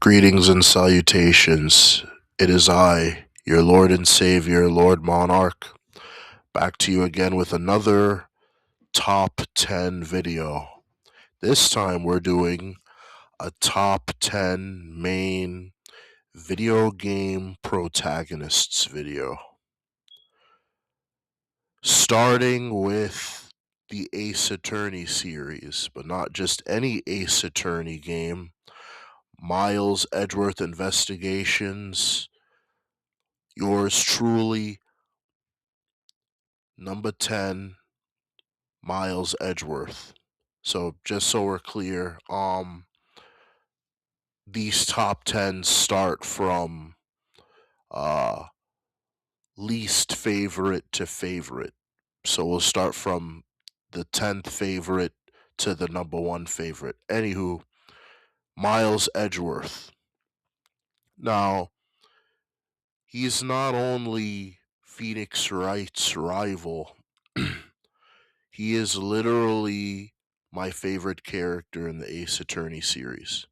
Greetings and salutations. It is I, your Lord and Savior, Lord Monarch, back to you again with another top 10 video. This time we're doing a top 10 main video game protagonists video. Starting with the Ace Attorney series, but not just any Ace Attorney game. Miles Edgeworth Investigations, yours truly, number 10, Miles Edgeworth. So just so we're clear, these top 10 start from uh least favorite to favorite. So we'll start from the 10th favorite to the number 1 favorite. Anywho, Miles Edgeworth. Now, he's not only Phoenix Wright's rival, he is literally my favorite character in the Ace Attorney series.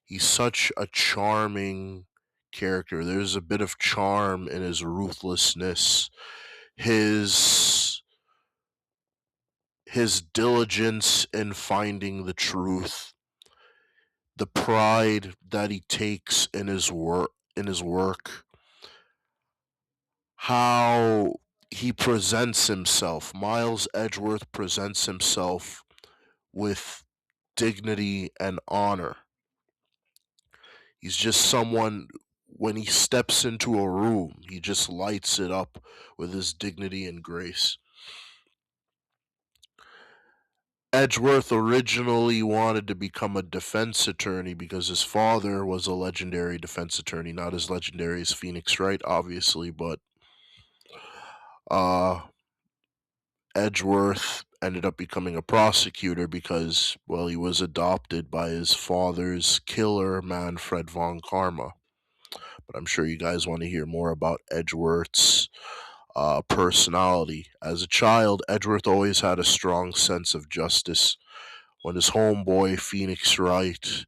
He's such a charming character. There's a bit of charm in his ruthlessness, his his diligence in finding the truth, the pride that he takes in his work, how he presents himself. Miles Edgeworth presents himself with dignity and honor. He's just someone, when he steps into a room, he just lights it up with his dignity and grace. Edgeworth originally wanted to become a defense attorney because his father was a legendary defense attorney, not as legendary as Phoenix Wright, obviously, but uh, Edgeworth ended up becoming a prosecutor because, well, he was adopted by his father's killer, Manfred von Karma. But I'm sure you guys want to hear more about Edgeworth's personality. As a child, Edgeworth always had a strong sense of justice. When his homeboy, Phoenix Wright,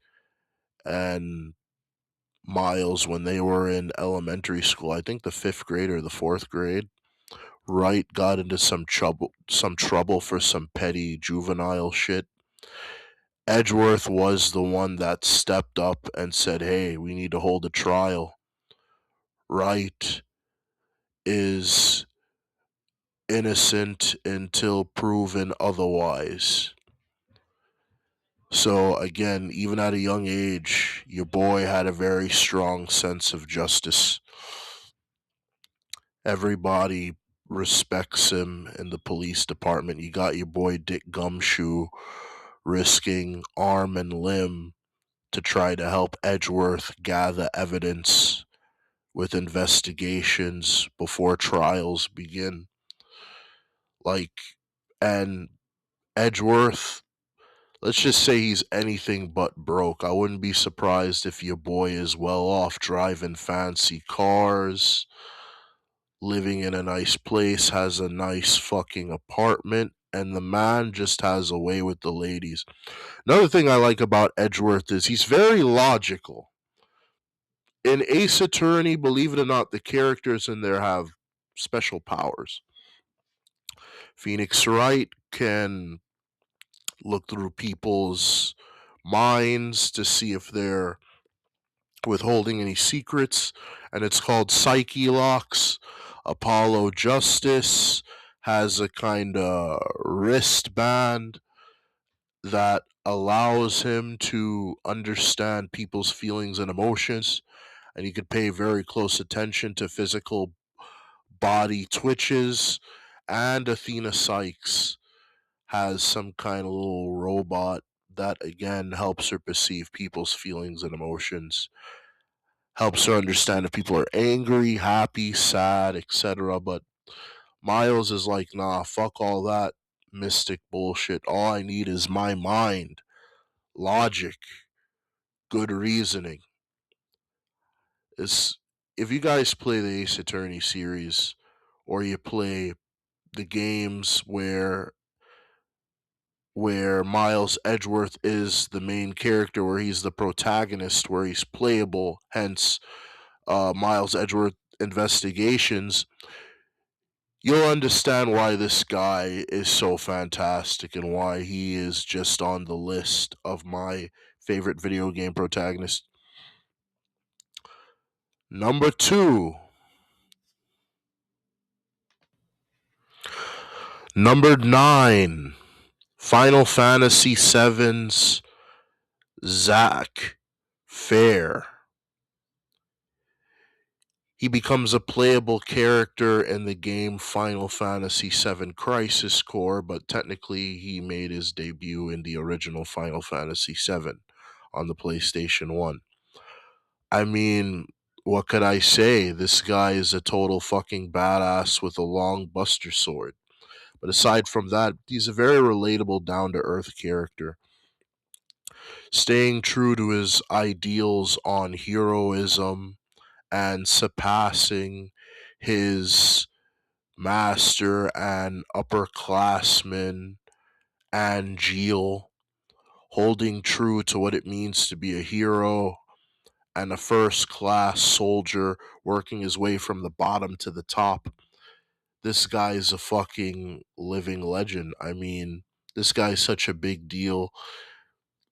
and Miles, when they were in elementary school, I think the fifth grade or the fourth grade, Wright got into some trouble for some petty juvenile shit. Edgeworth was the one that stepped up and said, "Hey, we need to hold a trial. Wright is innocent until proven otherwise." So again, even at a young age, your boy had a very strong sense of justice. Everybody respects him in the police department. You got your boy Dick Gumshoe risking arm and limb to try to help Edgeworth gather evidence with investigations before trials begin. Like, and Edgeworth, let's just say he's anything but broke. I wouldn't be surprised if your boy is well off driving fancy cars, living in a nice place, has a nice fucking apartment, and the man just has a way with the ladies. Another thing I like about Edgeworth is he's very logical. In Ace Attorney, believe it or not, the characters in there have special powers. Phoenix Wright can look through people's minds to see if they're withholding any secrets, and it's called Psyche Locks. Apollo Justice has a kind of wristband that allows him to understand people's feelings and emotions, and he could pay very close attention to physical body twitches. And Athena Sykes has some kind of little robot that again helps her perceive people's feelings and emotions, helps her understand if people are angry, happy, sad, etc. But Miles is like, nah, fuck all that mystic bullshit. All I need is my mind, logic, good reasoning. It's, if you guys play the Ace Attorney series, or you play the games where Miles Edgeworth is the main character, where he's the protagonist, where he's playable, hence Miles Edgeworth Investigations, you'll understand why this guy is so fantastic and why he is just on the list of my favorite video game protagonists. Number two. Number 9. Final Fantasy VII's Zack Fair. He becomes a playable character in the game Final Fantasy VII Crisis Core, but technically he made his debut in the original Final Fantasy VII on the PlayStation 1. I mean, what could I say? This guy is a total fucking badass with a long buster sword. But aside from that, he's a very relatable, down to earth character, staying true to his ideals on heroism and surpassing his master and upperclassman Angeal, holding true to what it means to be a hero and a first class soldier, working his way from the bottom to the top. This guy is a fucking living legend. I mean, this guy's such a big deal.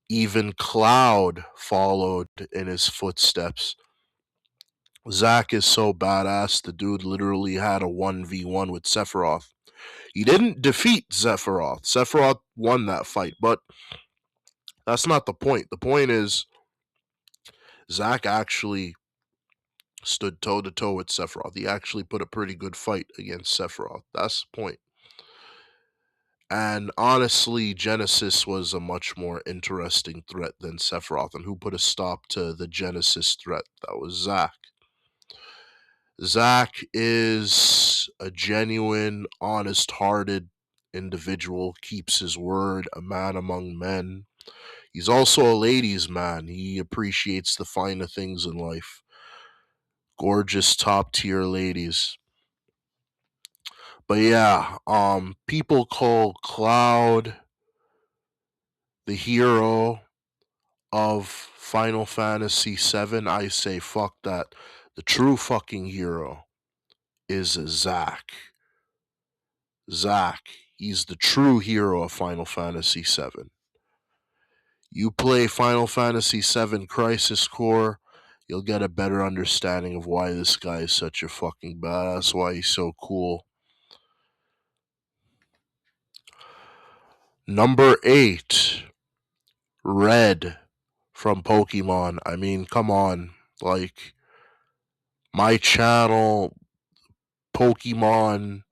Even Cloud followed in his footsteps. Zack is so badass. The dude literally had a 1v1 with Sephiroth. He didn't defeat Sephiroth. Sephiroth won that fight, but that's not the point. The point is, Zack actually stood toe to toe with Sephiroth. He actually put a pretty good fight against Sephiroth. That's the point. And honestly, Genesis was a much more interesting threat than Sephiroth. And who put a stop to the Genesis threat? That was Zack. Zack is a genuine, honest hearted individual, keeps his word, a man among men. He's also a ladies' man. He appreciates the finer things in life. Gorgeous, top tier ladies. But yeah, people call Cloud the hero of Final Fantasy VII. I say fuck that. The true fucking hero is Zack. Zack. He's the true hero of Final Fantasy VII. You play Final Fantasy VII Crisis Core, you'll get a better understanding of why this guy is such a fucking badass, why he's so cool. Number 8, Red from Pokemon. I mean, come on. Like, my channel, Pokemon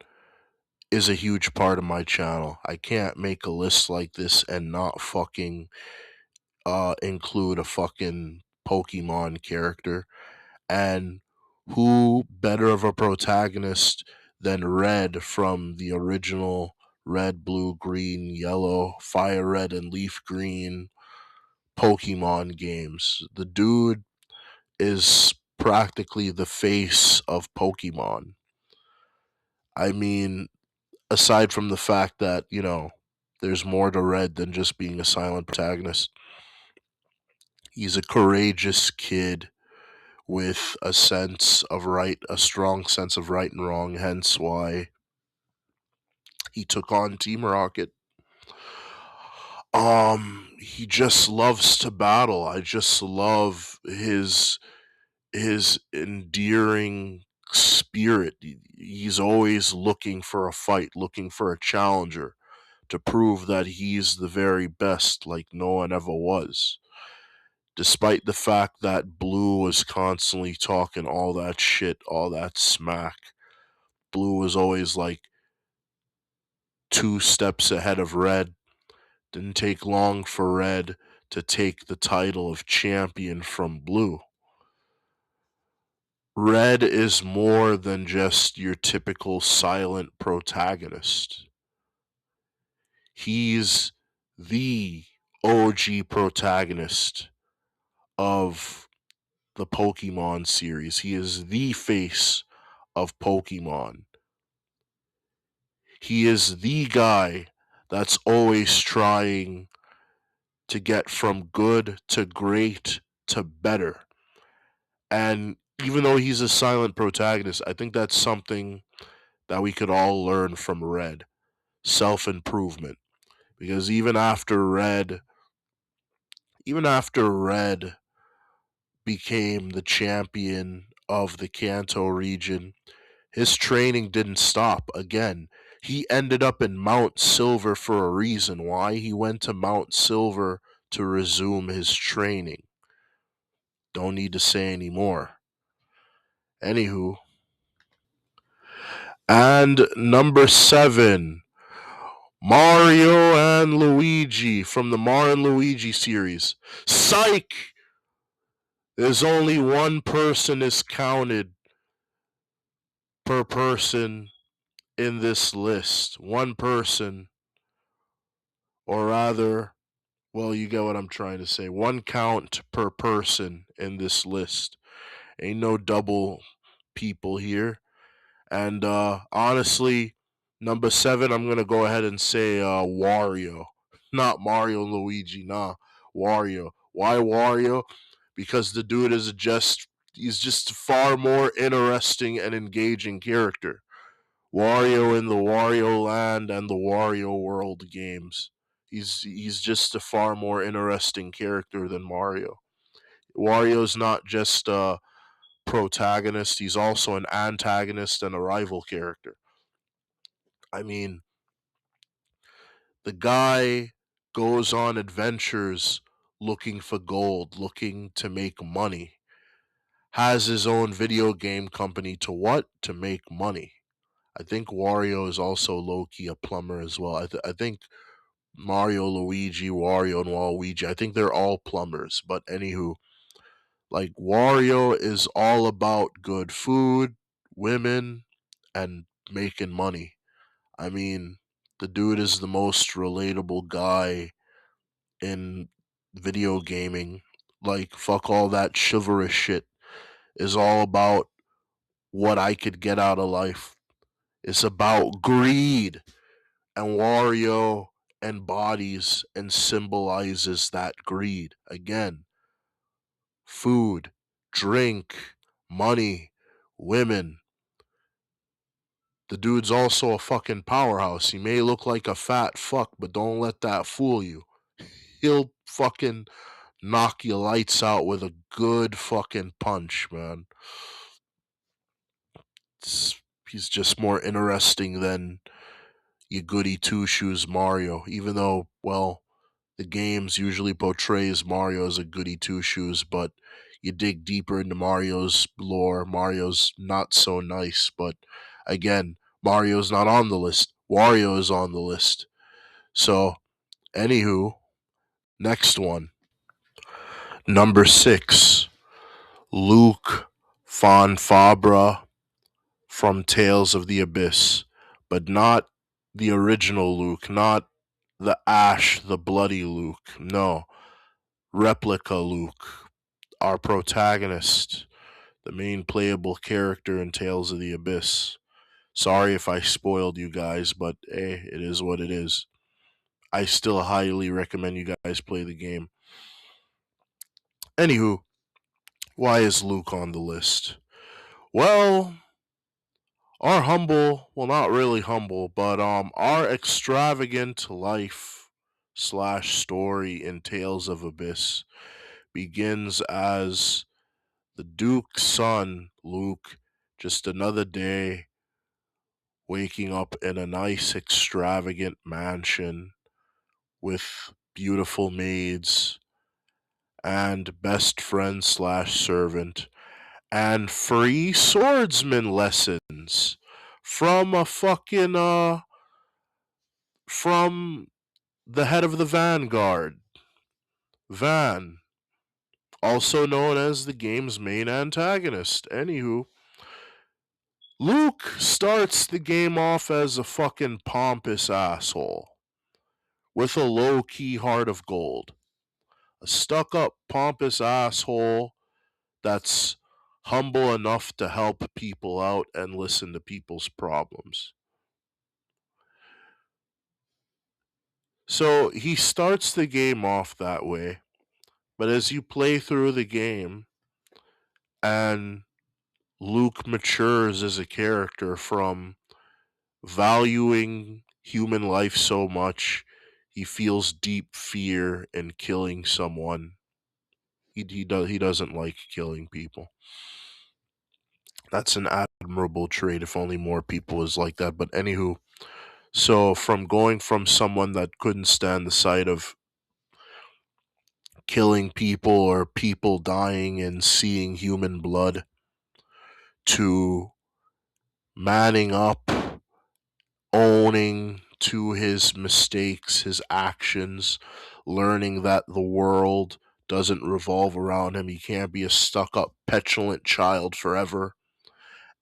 is a huge part of my channel. I can't make a list like this and not fucking include a fucking Pokemon character. And who better of a protagonist than Red from the original Red, Blue, Green, Yellow, Fire Red, and Leaf Green Pokemon games? The dude is practically the face of Pokemon. I mean, aside from the fact that, there's more to Red than just being a silent protagonist, he's a courageous kid with a strong sense of right and wrong, hence why he took on Team Rocket. He just loves to battle. I just love his endearing spirit. He's always looking for a fight, looking for a challenger to prove that he's the very best, like no one ever was. Despite the fact that Blue was constantly talking all that shit, all that smack, Blue was always like 2 steps ahead of Red. Didn't take long for Red to take the title of champion from Blue. Red is more than just your typical silent protagonist. He's the OG protagonist of the Pokemon series. He is the face of Pokemon. He is the guy that's always trying to get from good to great to better. And even though he's a silent protagonist, I think that's something that we could all learn from Red: self improvement. Because even after Red became the champion of the Kanto region, his training didn't stop. Again, he ended up in Mount Silver for a reason. Why? He went to Mount Silver to resume his training. Don't need to say any more. Anywho, and number 7, Mario and Luigi from the Mario and Luigi series. Psych! There's only one person is counted per person in this list. One person, or rather, well, you get what I'm trying to say. One count per person in this list. Ain't no double people here. And honestly, number 7, I'm gonna go ahead and say Wario, not Mario and Luigi. Nah, Wario. Why Wario? Because the dude is he's just a far more interesting and engaging character. Wario in the Wario Land and the Wario World games. He's just a far more interesting character than Mario. Wario's not just a protagonist, he's also an antagonist and a rival character. I mean, the guy goes on adventures looking for gold, looking to make money. Has his own video game company to what? To make money. I think Wario is also low key a plumber as well. I think Mario, Luigi, Wario, and Waluigi, I think they're all plumbers. But anywho, like Wario is all about good food, women, and making money. I mean, the dude is the most relatable guy in video gaming. Like, fuck all that chivalrous shit. Is all about what I could get out of life. It's about greed. And Wario embodies and symbolizes that greed. Again, food, drink, money, women. The dude's also a fucking powerhouse. He may look like a fat fuck, but don't let that fool you. He'll fucking knock your lights out with a good fucking punch, man. It's, he's just more interesting than your goody two shoes Mario, even though, well, the games usually portrays Mario as a goody two shoes, but you dig deeper into Mario's lore, Mario's not so nice. But again, Mario's not on the list. Wario is on the list. So, anywho, next one. Number 6, Luke Fonfabra from Tales of the Abyss, but not the original Luke, not the Ash, the bloody Luke. No, replica Luke, our protagonist, the main playable character in Tales of the Abyss. Sorry if I spoiled you guys, but hey, it is what it is. I still highly recommend you guys play the game. Anywho, why is Luke on the list? Well, our humble, well, not really humble, but our extravagant life slash story in Tales of Abyss begins as the Duke's son, Luke, just another day waking up in a nice, extravagant mansion with beautiful maids and best friend slash servant and free swordsman lessons from a fucking from the head of the Vanguard, Van, also known as the game's main antagonist. Anywho, Luke starts the game off as a fucking pompous asshole with a low key heart of gold. A stuck up, pompous asshole that's humble enough to help people out and listen to people's problems. So he starts the game off that way, but as you play through the game and Luke matures as a character from valuing human life so much, he feels deep fear in killing someone. He doesn't like killing people. That's an admirable trait. If only more people was like that. But anywho, so from going from someone that couldn't stand the sight of killing people or people dying and seeing human blood to manning up, owning to his mistakes, his actions, learning that the world doesn't revolve around him. He can't be a stuck up, petulant child forever.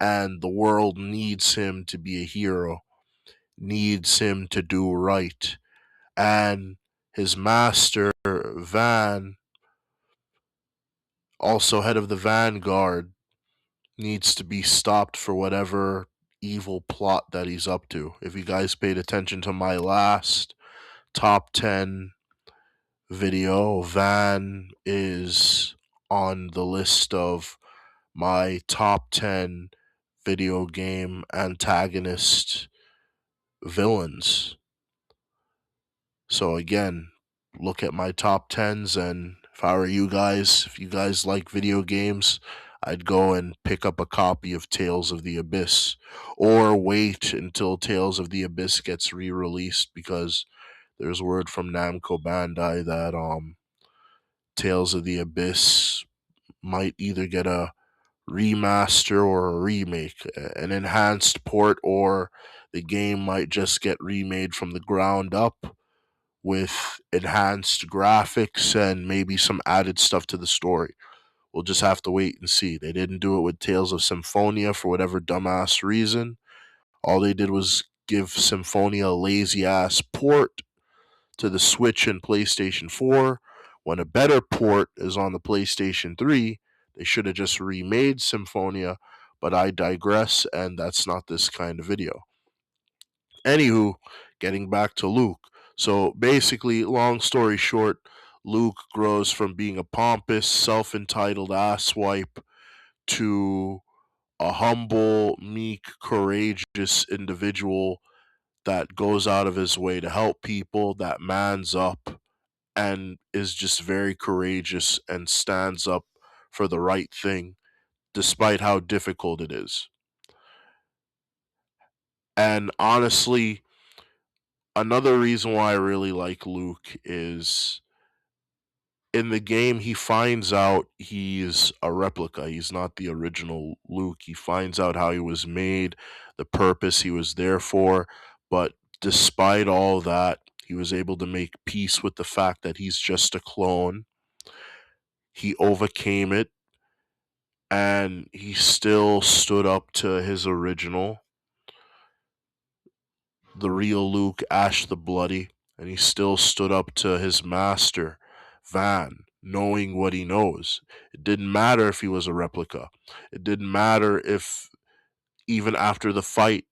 And the world needs him to be a hero, needs him to do right. And his master, Van, also head of the Vanguard, needs to be stopped for whatever evil plot that he's up to. If you guys paid attention to my last top 10 video, Van is on the list of my top 10 video game antagonist villains. So again, look at my top 10s, and if I were you guys, if you guys like video games, I'd go and pick up a copy of Tales of the Abyss or wait until Tales of the Abyss gets re-released, because there's word from Namco Bandai that Tales of the Abyss might either get a remaster or a remake, an enhanced port, or the game might just get remade from the ground up with enhanced graphics and maybe some added stuff to the story. We'll just have to wait and see. They didn't do it with Tales of Symphonia for whatever dumbass reason. All they did was give Symphonia a lazy ass port to the Switch and PlayStation 4. When a better port is on the PlayStation 3, they should have just remade Symphonia, but I digress, and that's not this kind of video. Anywho, getting back to Luke. So basically, long story short, Luke grows from being a pompous, self entitled asswipe to a humble, meek, courageous individual that goes out of his way to help people, that mans up and is just very courageous and stands up for the right thing despite how difficult it is. And honestly, another reason why I really like Luke is in the game he finds out he's a replica. He's not the original Luke. He finds out how he was made, the purpose he was there for, but despite all that, he was able to make peace with the fact that he's just a clone. He overcame it and he still stood up to his original, the real Luke, Ash the Bloody, and he still stood up to his master, Van, knowing what he knows. It didn't matter if he was a replica. It didn't matter if, even after the fight,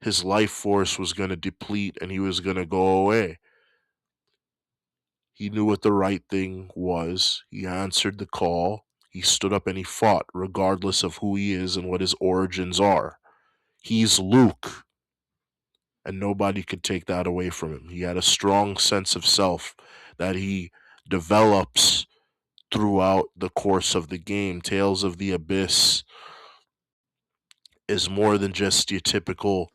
his life force was going to deplete and he was going to go away. He knew what the right thing was. He answered the call. He stood up and he fought, regardless of who he is and what his origins are. He's Luke, and nobody could take that away from him. He had a strong sense of self that he develops throughout the course of the game. Tales of the Abyss is more than just your typical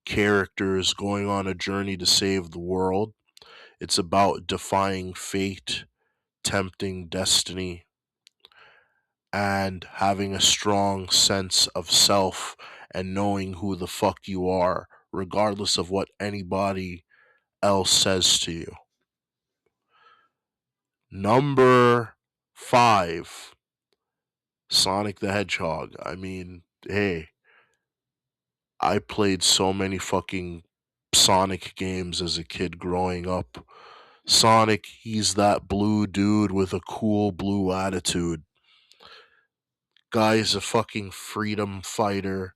characters going on a journey to save the world. It's about defying fate, tempting destiny, and having a strong sense of self and knowing who the fuck you are, regardless of what anybody else says to you. Number 5, Sonic the Hedgehog. I mean, hey, I played so many fucking Sonic games as a kid growing up. Sonic, he's that blue dude with a cool blue attitude. Guy's a fucking freedom fighter.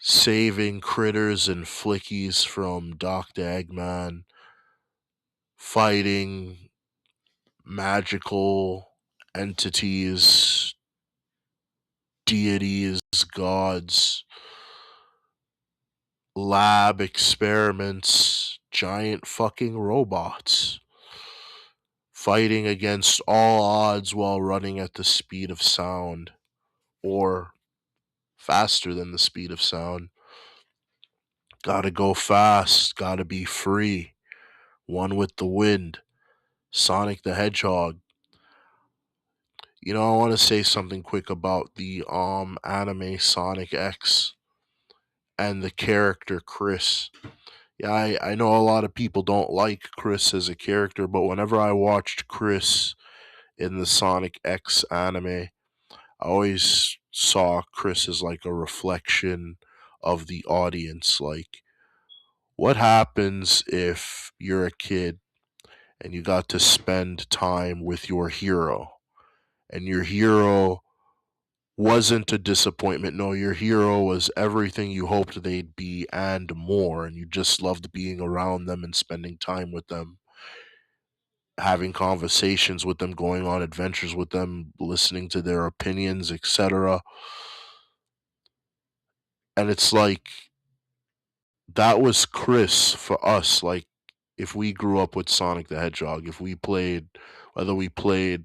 saving critters and flickies from Dr. Eggman, fighting magical entities, deities, gods, lab experiments, giant fucking robots, fighting against all odds while running at the speed of sound or faster than the speed of sound. Gotta go fast, gotta be free. One with the wind. Sonic the Hedgehog. I want to say something quick about the anime Sonic X and the character Chris. Yeah, I know a lot of people don't like Chris as a character, but whenever I watched Chris in the Sonic X anime, I always saw Chris as like a reflection of the audience. Like, what happens if you're a kid and you got to spend time with your hero, and your hero wasn't a disappointment? No, your hero was everything you hoped they'd be and more, and you just loved being around them and spending time with them, having conversations with them, going on adventures with them, listening to their opinions, etc. And it's like that was Chris for us. Like, if we grew up with Sonic the Hedgehog, if we played, whether we played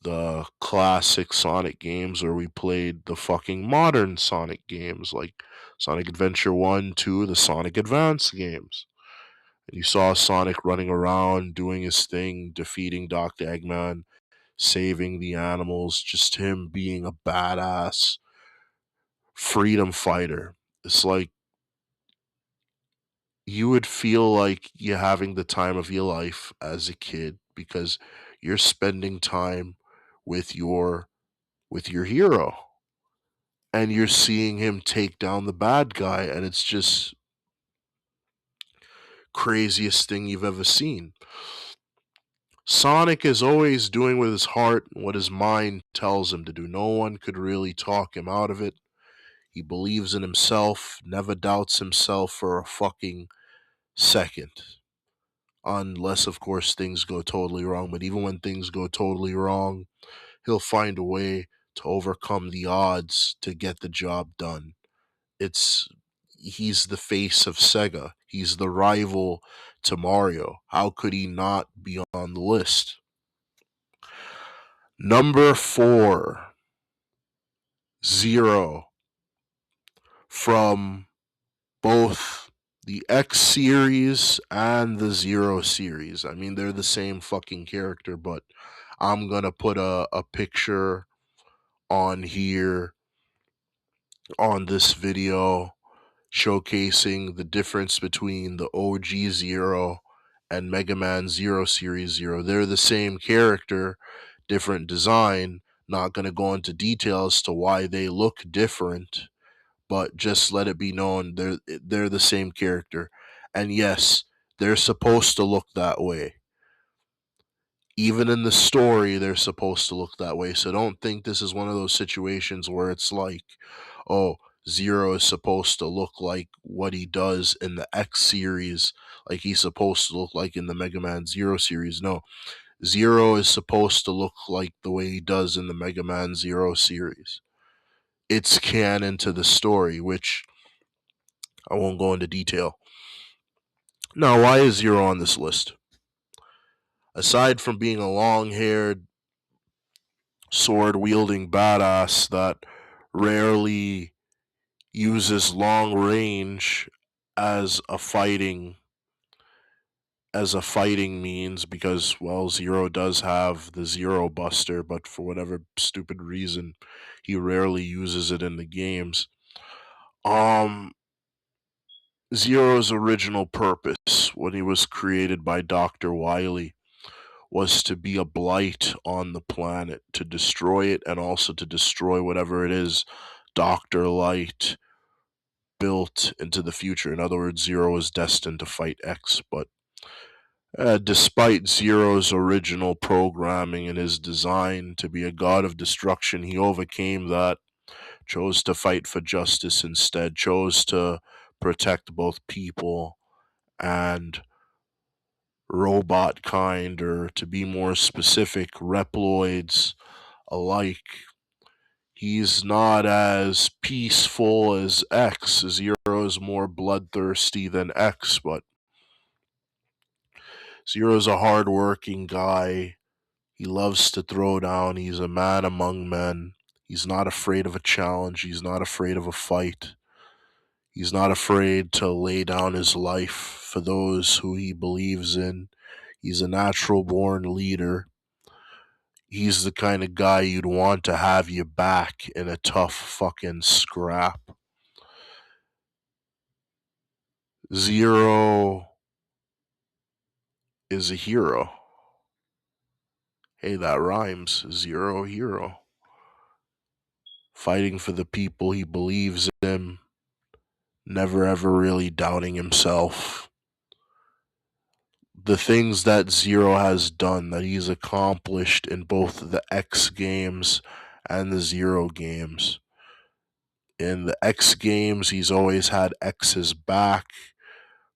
the classic Sonic games or we played the fucking modern Sonic games like Sonic Adventure 1, 2, the Sonic Advance games. And you saw Sonic running around, doing his thing, defeating Dr. Eggman, saving the animals, just him being a badass freedom fighter. It's like you would feel like you're having the time of your life as a kid because you're spending time with your hero, and you're seeing him take down the bad guy, and it's just craziest thing you've ever seen. Sonic is always doing with his heart what his mind tells him to do. No one could really talk him out of it. He believes in himself, never doubts himself for a fucking second. Unless, of course, things go totally wrong. But even when things go totally wrong, he'll find a way to overcome the odds to get the job done. It's He's the face of Sega. He's the rival to Mario. How could he not be on the list? Number 4, Zero, from both the X series and the Zero series. I mean, they're the same fucking character, but I'm gonna put a picture on here on this video showcasing the difference between the OG Zero and Mega Man Zero Series Zero. They're the same character, different design. Not going to go into details to why they look different, but just let it be known they're the same character. And yes, they're supposed to look that way. Even in the story, they're supposed to look that way. So don't think this is one of those situations where it's like, oh, Zero is supposed to look like what he does in the X series, like he's supposed to look like in the Mega Man Zero series. No, Zero is supposed to look like the way he does in the Mega Man Zero series. It's canon to the story, which I won't go into detail. Now, why is Zero on this list? Aside from being a long haired, sword wielding badass that rarely uses long range as a fighting means, because, well, Zero does have the Zero Buster, but for whatever stupid reason he rarely uses it in the games. um Zero's original purpose when he was created by Dr. Wily was to be a blight on the planet, to destroy it, and also to destroy whatever it is Dr. Light built into the future. In other words, Zero is destined to fight X. But despite Zero's original programming and his design to be a god of destruction, he overcame that, chose to fight for justice instead, chose to protect both people and robot kind, or to be more specific, reploids alike. He's not as peaceful as X. Zero is more bloodthirsty than X, but Zero's a hardworking guy. He loves to throw down. He's a man among men. He's not afraid of a challenge. He's not afraid of a fight. He's not afraid to lay down his life for those who he believes in. He's a natural born leader. He's the kind of guy you'd want to have you back in a tough fucking scrap. Zero is a hero. Hey, that rhymes. Zero hero. Fighting for the people he believes in, never ever really doubting himself. The things that Zero has done, that he's accomplished in both the X games and the Zero games. In the X games, he's always had X's back.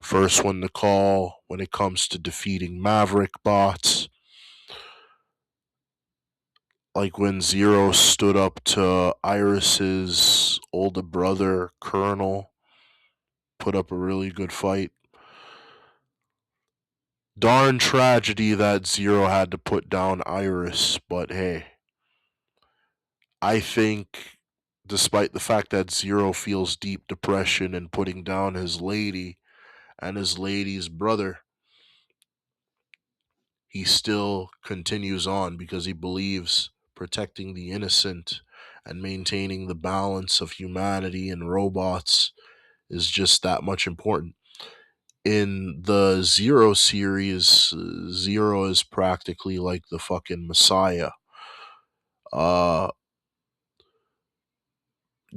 First one to call when it comes to defeating Maverick bots. Like when Zero stood up to Iris's older brother, Colonel, put up a really good fight. Darn tragedy that Zero had to put down Iris, but hey, I think despite the fact that Zero feels deep depression in putting down his lady and his lady's brother, he still continues on because he believes protecting the innocent and maintaining the balance of humanity and robots is just that much important. In the Zero series, Zero is practically like the fucking Messiah. Uh,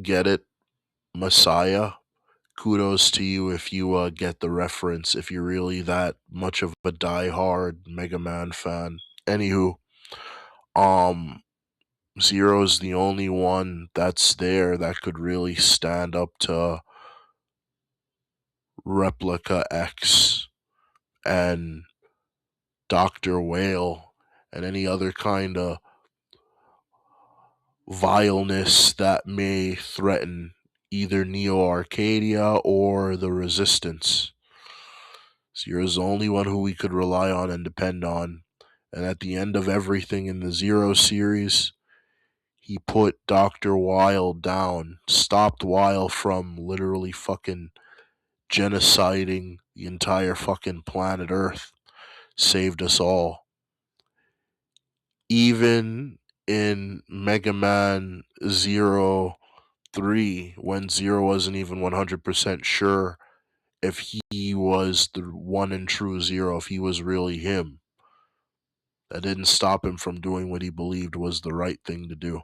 get it? Messiah? Kudos to you if you get the reference, if you're really that much of a die-hard Mega Man fan. Anywho, um, Zero's the only one that's there that could really stand up to Replica X and Dr. Whale and any other kind of vileness that may threaten either Neo Arcadia or the Resistance. Zero's the only one who we could rely on and depend on. And at the end of everything in the Zero series, he put Dr. Weil down, stopped Weil from literally fucking genociding the entire fucking planet Earth, saved us all. Even in Mega Man Zero 3, when Zero wasn't even 100% sure if he was the one and true Zero, if he was really him, that didn't stop him from doing what he believed was the right thing to do.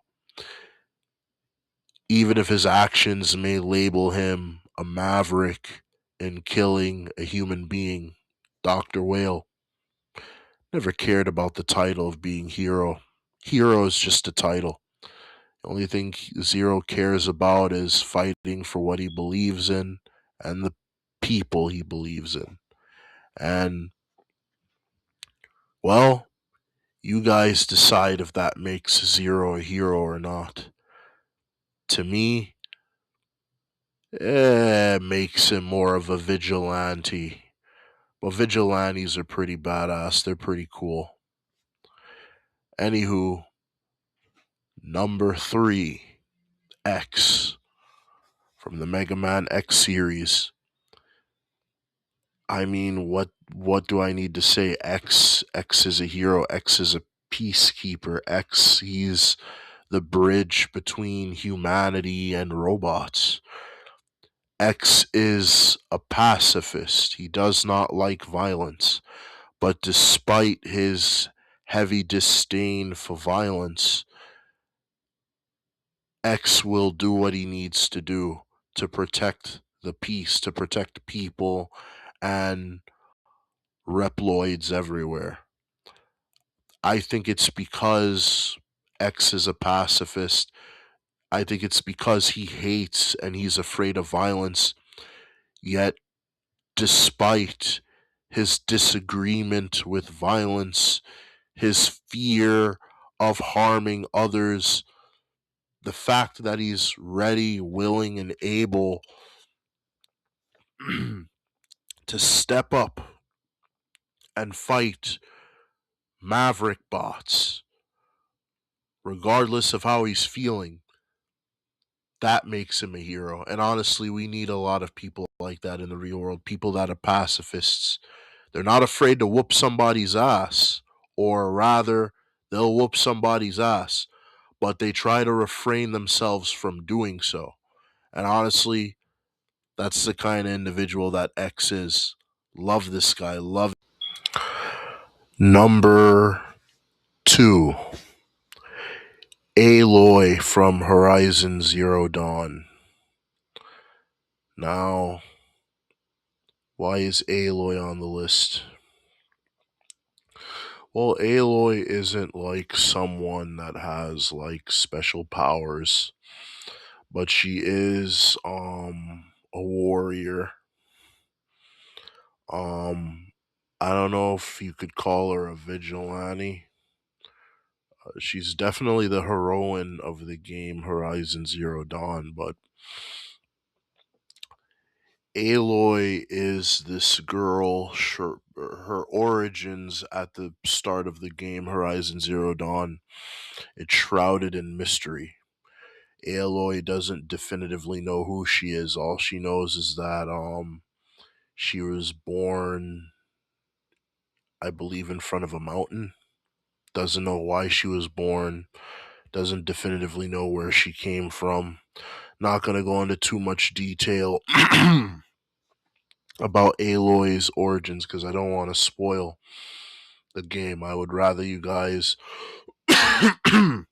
Even if his actions may label him a maverick in killing a human being, Dr. Whale never cared about the title of being hero. Hero is just a title. The only thing Zero cares about is fighting for what he believes in and the people he believes in. And, well, you guys decide if that makes Zero a hero or not. To me, it makes him more of a vigilante. But vigilantes are pretty badass. They're pretty cool. Anywho, number 3, X, from the Mega Man X series. I mean, what do I need to say? X is a hero. X is a peacekeeper. X, he's the bridge between humanity and robots. X is a pacifist. He does not like violence. But despite his heavy disdain for violence, X will do what he needs to do to protect the peace, to protect people and Reploids everywhere. I think it's because X is a pacifist. I think it's because he hates and he's afraid of violence, yet, despite his disagreement with violence, his fear of harming others, the fact that he's ready, willing, and able to step up and fight maverick bots, regardless of how he's feeling, that makes him a hero. And honestly, we need a lot of people like that in the real world. People that are pacifists. They're not afraid to whoop somebody's ass, or rather, they'll whoop somebody's ass, but they try to refrain themselves from doing so. And honestly, that's the kind of individual that X is. Love this guy. Love. Number two, Aloy from Horizon Zero Dawn. Now, why is Aloy on the list? Well, Aloy isn't like someone that has like special powers, but she is a warrior. Um I don't know if you could call her a vigilante. She's definitely the heroine of the game Horizon Zero Dawn, but Aloy is this girl. Sure, her origins at the start of the game Horizon Zero Dawn, it's shrouded in mystery. Aloy doesn't definitively know who she is. All she knows is that she was born, I believe, in front of a mountain. Doesn't know why she was born. Doesn't definitively know where she came from. Not gonna go into too much detail about Aloy's origins because I don't want to spoil the game. I would rather you guys I'd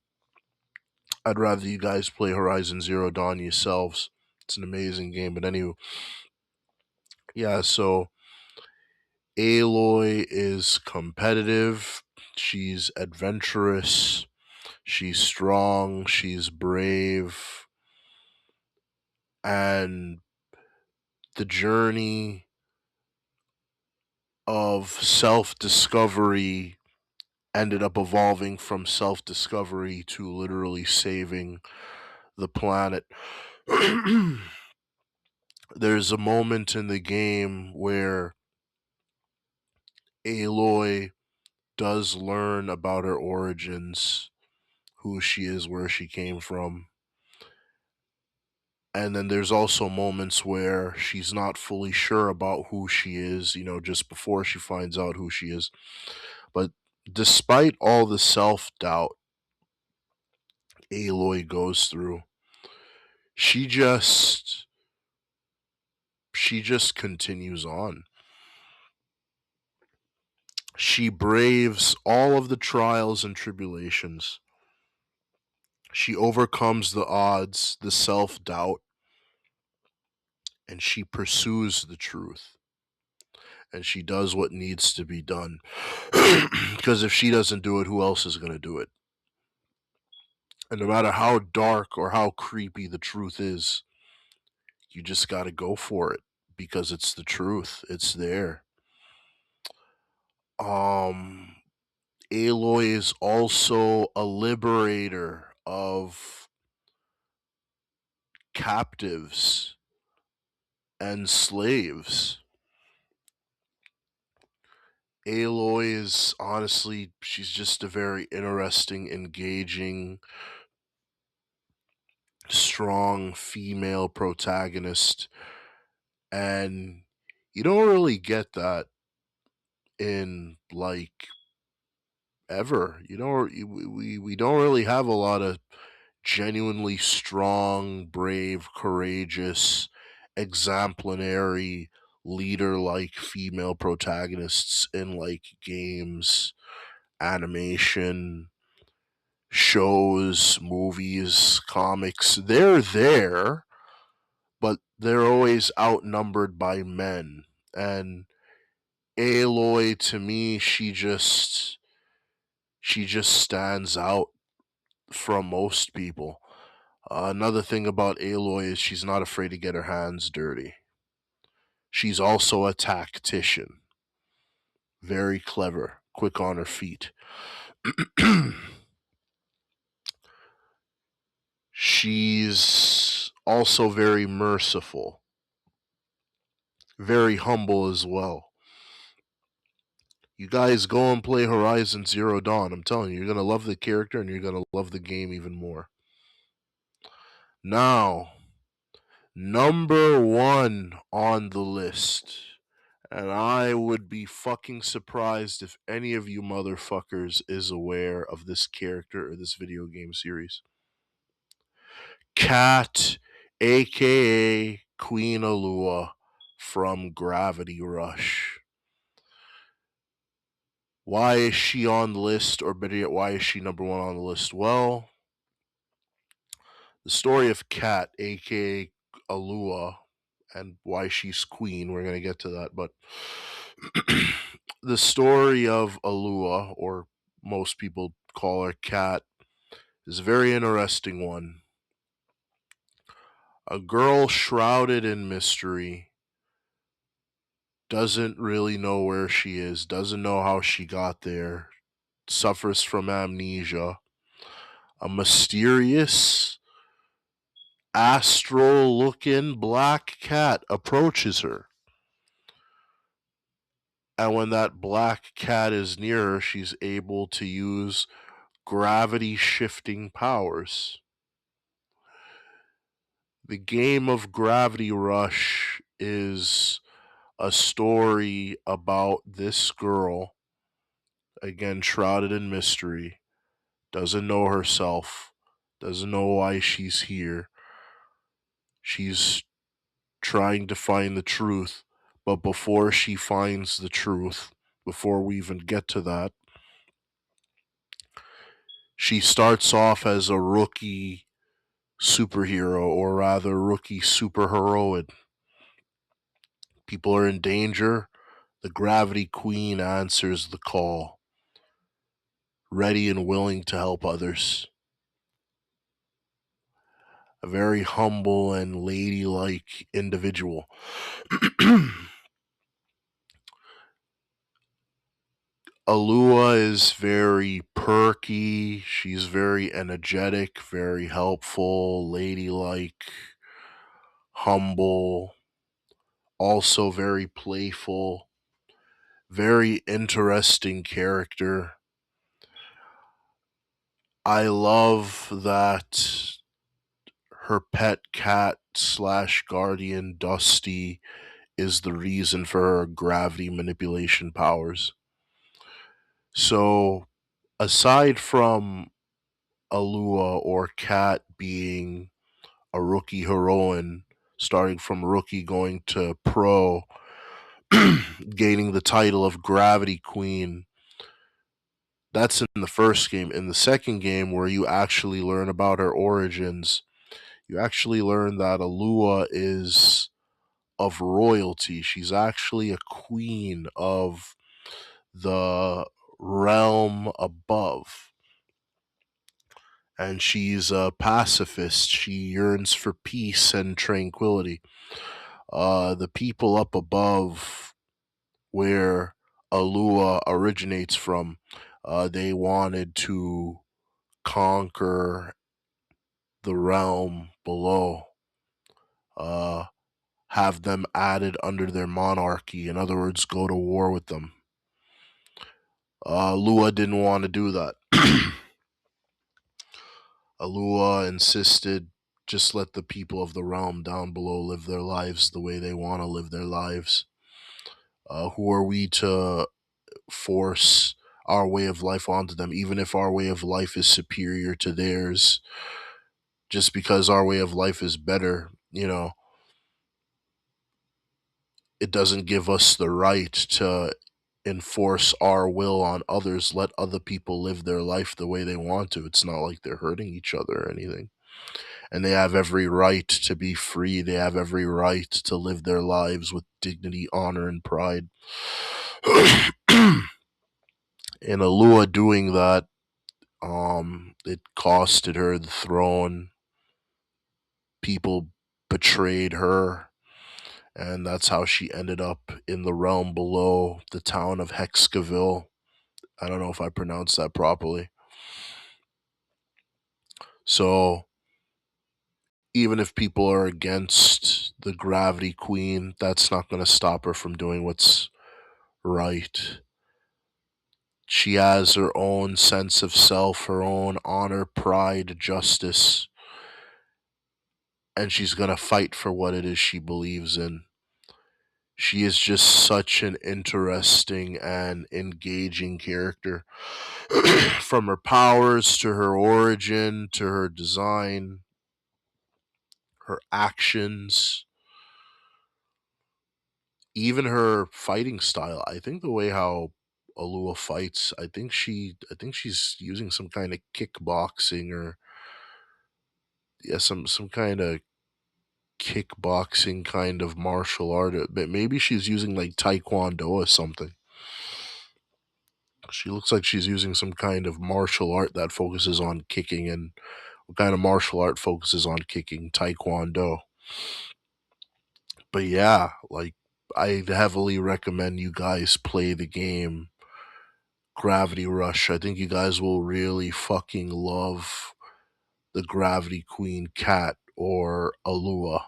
rather you guys play Horizon Zero Dawn yourselves. It's an amazing game. But anyway, yeah, so Aloy is competitive, she's adventurous, she's strong, she's brave, and the journey of self discovery ended up evolving from self discovery to literally saving the planet. There's a moment in the game where Aloy does learn about her origins, who she is, where she came from. And then there's also moments where she's not fully sure about who she is, just before she finds out who she is. But despite all the self doubt Aloy goes through, she just she just continues on. She braves all of the trials and tribulations. She overcomes the odds, the self doubt, and she pursues the truth. And she does what needs to be done. Because if she doesn't do it, who else is going to do it? And no matter how dark or how creepy the truth is, you just got to go for it because it's the truth. It's there. Um, Aloy is also a liberator of captives and slaves. Aloy is honestly, she's just a very interesting, engaging, strong female protagonist. And you don't really get that in like ever. We don't really have a lot of genuinely strong, brave, courageous, exemplary, leader like female protagonists in like games, animation, shows, movies, comics. They're there, but they're always outnumbered by men. And Aloy, to me, she just stands out from most people. Another thing about Aloy is she's not afraid to get her hands dirty. She's also a tactician. Very clever, quick on her feet. She's also very merciful, very humble as well. You guys go and play Horizon Zero Dawn. I'm telling you, you're going to love the character and you're going to love the game even more. Now, number one on the list. And I would be fucking surprised if any of you motherfuckers is aware of this character or this video game series. Kat, aka Queen Alua from Gravity Rush. Why is she on the list, or better yet, why is she number one on the list? Well, the story of Kat, aka Alua, and why she's queen, we're going to get to that, but the story of Alua, or most people call her Kat, is a very interesting one. A girl shrouded in mystery, doesn't really know where she is, doesn't know how she got there, suffers from amnesia. A mysterious, astral looking black cat approaches her. And when that black cat is near her, she's able to use gravity shifting powers. The game of Gravity Rush is a story about this girl, again, shrouded in mystery, doesn't know herself, doesn't know why she's here. She's trying to find the truth, but before she finds the truth, before we even get to that, she starts off as a rookie superhero, or rather, rookie superheroine. People are in danger. The Gravity Queen answers the call, ready and willing to help others. A very humble and ladylike individual. Alua is very perky. She's very energetic, very helpful, ladylike, humble, also very playful, very interesting character. I love that her pet cat slash guardian, Dusty, is the reason for her gravity manipulation powers. So, aside from Alua or Cat being a rookie heroine, starting from rookie going to pro, gaining the title of Gravity Queen, that's in the first game. In the second game, where you actually learn about her origins, you actually learn that Alua is of royalty. She's actually a queen of the realm above. And she's a pacifist. She yearns for peace and tranquility. The people up above, where Alua originates from, they wanted to conquer the realm below, uh, have them added under their monarchy. In other words, go to war with them. Alua didn't want to do that. Alua insisted, just let the people of the realm down below live their lives the way they want to live their lives. Who are we to force our way of life onto them, even if our way of life is superior to theirs? Just because our way of life is better, it doesn't give us the right to enforce our will on others. Let other people live their life the way they want to. It's not like they're hurting each other or anything. And they have every right to be free. They have every right to live their lives with dignity, honor, and pride. In Alua doing that, it costed her the throne. people betrayed her, and that's how she ended up in the realm below the town of Hexcaville. I don't know if I pronounced that properly. So, even if people are against the Gravity Queen, that's not going to stop her from doing what's right. She has her own sense of self, her own honor, pride, justice, and she's going to fight for what it is she believes in. She is just such an interesting and engaging character. From her powers to her origin to her design, her actions, even her fighting style. I think the way how Alua fights, I think she's using some kind of kickboxing or yeah, some kind of kickboxing kind of martial art. But maybe she's using like taekwondo or something. She looks like she's using some kind of martial art that focuses on kicking, and what kind of martial art focuses on kicking? Taekwondo. But yeah, like I heavily recommend you guys play the game Gravity Rush. I think you guys will really fucking love the Gravity Queen cat or Alua.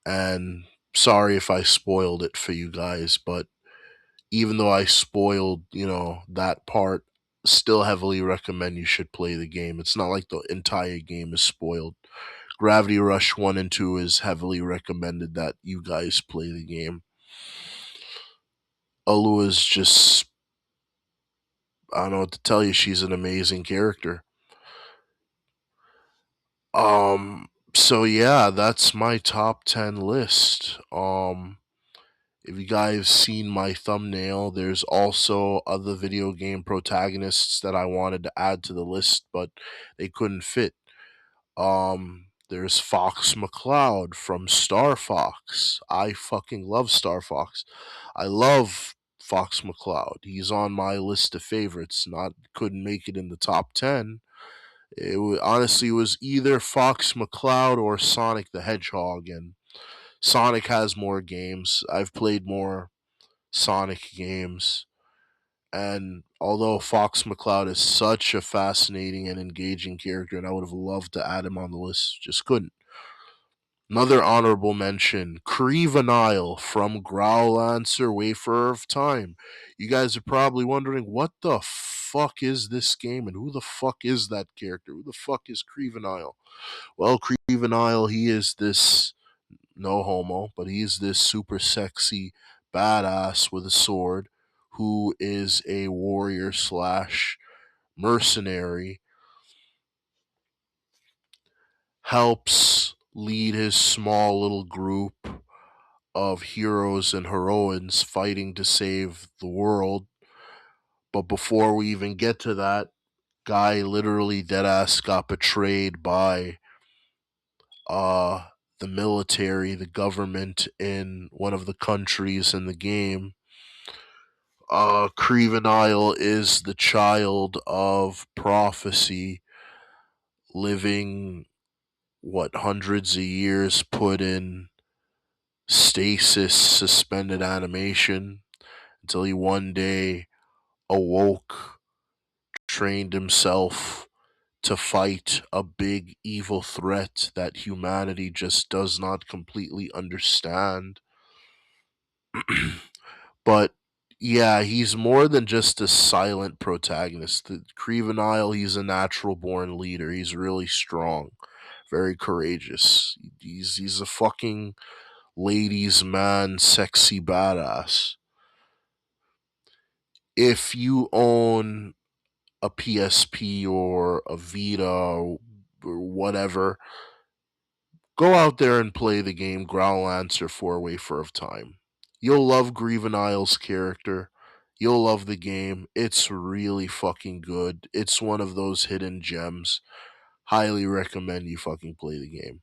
And sorry if I spoiled it for you guys, but even though I spoiled, that part, still heavily recommend you should play the game. It's not like the entire game is spoiled. Gravity Rush 1 and 2 is heavily recommended that you guys play the game. Alua's just, I don't know what to tell you, she's an amazing character. So yeah, that's my top 10 list. If you guys seen my thumbnail, there's also other video game protagonists that I wanted to add to the list, but they couldn't fit. There's Fox McCloud from Star Fox. I fucking love Star Fox. I love Fox McCloud. He's on my list of favorites. Not couldn't make it in the top 10. Honestly, it was either Fox McCloud or Sonic the Hedgehog, and Sonic has more games. I've played more Sonic games, and although Fox McCloud is such a fascinating and engaging character, and I would have loved to add him on the list, just couldn't. Another honorable mention, Crevenile from Growlancer Wafer of Time. You guys are probably wondering, what the fuck is this game and who the fuck is that character? Who the fuck is Crevenile? Well, Crevenile, he is this, no homo, but he is this super sexy badass with a sword who is a warrior slash mercenary, helps lead his small little group of heroes and heroines fighting to save the world. But before we even get to that, guy literally deadass got betrayed by uh the military, the government in one of the countries in the game. Crevenile is the child of prophecy, living what hundreds of years put in stasis, suspended animation, until he one day awoke, trained himself to fight a big evil threat that humanity just does not completely understand. But yeah, he's more than just a silent protagonist. The Crevenile, he's a natural born leader. He's really strong, very courageous. He's a fucking ladies' man, sexy badass. If you own a PSP or a Vita or whatever, go out there and play the game Growlancer 4 Wafer of Time. You'll love Grievenile's character. You'll love the game. It's really fucking good. It's one of those hidden gems. Highly recommend you fucking play the game.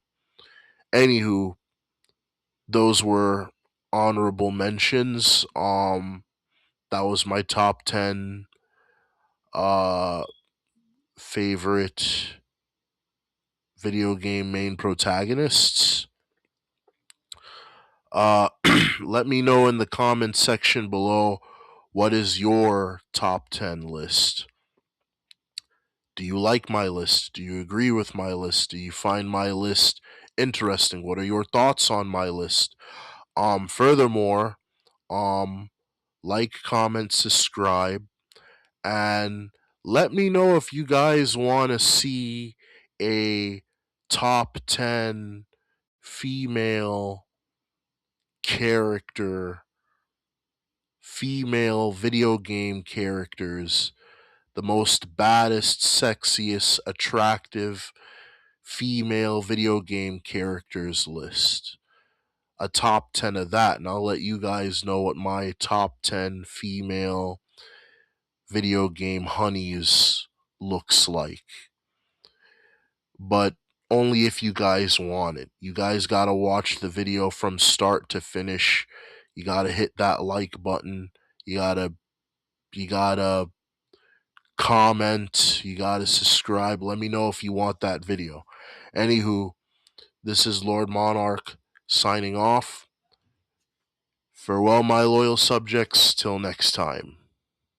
Anywho, those were honorable mentions. That was my top 10 uh favorite video game main protagonists. Uh, let me know in the comment section below, what is your top 10 list? Do you like my list? Do you agree with my list? Do you find my list interesting? What are your thoughts on my list? Furthermore, um, like, comment, subscribe, and let me know if you guys want to see a top 10 female character, female video game characters, the most baddest, sexiest, attractive female video game characters list. A top 10 of that, and I'll let you guys know what my top 10 female video game honeys looks like. But only if you guys want it. You guys gotta watch the video from start to finish. You gotta hit that like button. You gotta comment. You gotta subscribe. Let me know if you want that video. Anywho, this is Lord Monarch signing off. Farewell, my loyal subjects. Till next time.